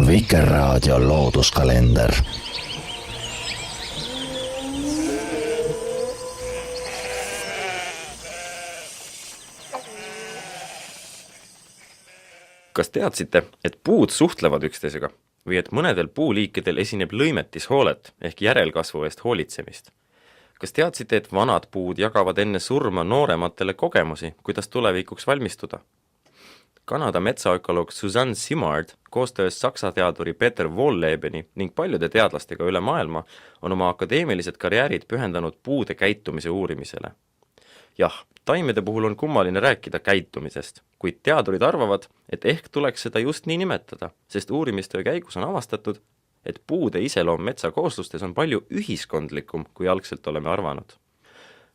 Vikerraadio looduskalender. Kas teadsite, et puud suhtlevad üksteisega või et mõnedel puuliikidel esineb lõimetishoolet ehk järelkasvu eest hoolitsemist? Kas teadsite, et vanad puud jagavad enne surma noorematele kogemusi, kuidas tulevikuks valmistuda? Kanada metsaökoloog Suzanne Simard koostöös saksa teaduri Peter Wohllebeni ning paljude teadlastega üle maailma on oma akadeemilised karjäärid pühendanud puude käitumise uurimisele. Jah, taimede puhul on kummaline rääkida käitumisest, kuid teadurid arvavad, et ehk tuleks seda just nii nimetada, sest uurimistöö käigus on avastatud, et puude iseloom metsakooslustes on palju ühiskondlikum, kui algselt oleme arvanud.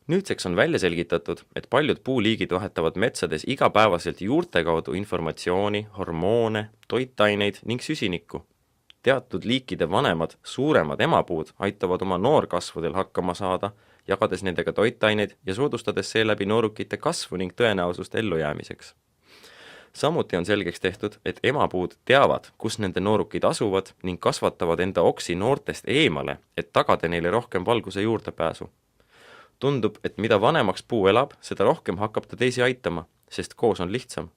Nüüdseks on välja selgitatud, et paljud puuliigid vahetavad metsades igapäevaselt juurte kaudu informatsiooni, hormoone, toitaineid ning süsinikku. Teatud liikide vanemad, suuremad emapuud aitavad oma noorkasvudel hakkama saada, jagades nendega toitaineid ja soodustades seeläbi noorukite kasvu ning tõenäosust ellujäämiseks. Samuti on selgeks tehtud, et emapuud teavad, kus nende noorukid asuvad ning kasvatavad enda oksi noortest eemale, et tagada neile rohkem valguse juurdepääsu. Tundub, et mida vanemaks puu elab, seda rohkem hakkab ta teisi aitama, sest koos on lihtsam.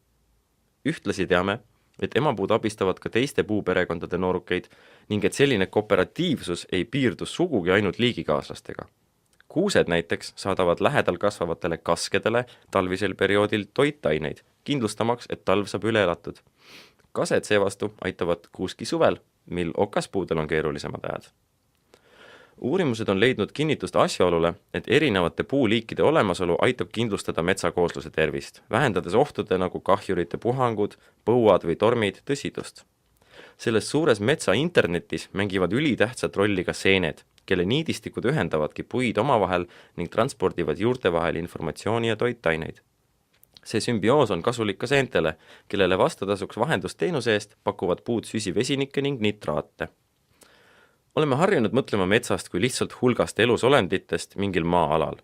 Ühtlasi teame, et emapuud abistavad ka teiste puuperekondade noorukeid ning et selline kooperatiivsus ei piirdu sugugi ainult liigikaaslastega. Kuused näiteks saadavad lähedal kasvavatele kaskedele talvisel perioodil toitaineid, kindlustamaks, et talv saab üle elatud. Kased seevastu aitavad kuuski suvel, mil okaspuudel on keerulisemad ajad. Uurimused on leidnud kinnitust asjaolule, et erinevate puuliikide olemasolu aitab kindlustada metsakoosluse tervist, vähendades ohtude nagu kahjurite puhangud, põuad või tormid tõsidust. Selles suures metsa internetis mängivad ülitähtsat rolli ka seened, kelle niidistikud ühendavadki puid omavahel ning transpordivad juurte vahel informatsiooni ja toitaineid. See sümbioos on kasulik ka seentele, kellele vastutasuks vahendusteenuse eest pakuvad puud süsivesinikke ning nitraate. Oleme harjunud mõtlema metsast kui lihtsalt hulgast elusolenditest mingil maa-alal.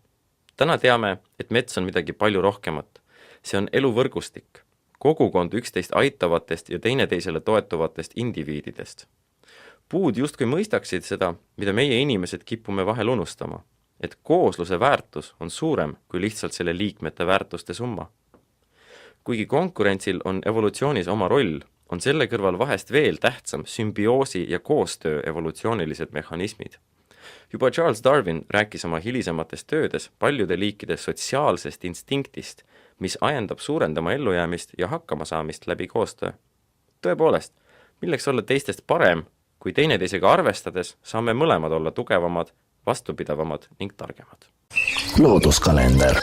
Täna teame, et mets on midagi palju rohkemat. See on eluvõrgustik, kogukond üksteist aitavatest ja teineteisele toetuvatest indiviididest. Puud justkui mõistaksid seda, mida meie inimesed kipume vahel unustama, et koosluse väärtus on suurem kui lihtsalt selle liikmete väärtuste summa. Kuigi konkurentsil on evolutsioonis oma roll, on selle kõrval vahest veel tähtsam sümbioosi ja koostöö evolutsioonilised mehhanismid. Juba Charles Darwin rääkis oma hilisemates töödes paljude liikide sotsiaalsest instinktist, mis ajendab suurendama ellujäämist ja hakkamasaamist läbi koostöö. Tõepoolest, milleks olla teistest parem, kui teineteisega arvestades saame mõlemad olla tugevamad, vastupidavamad ning targemad. Looduskalender.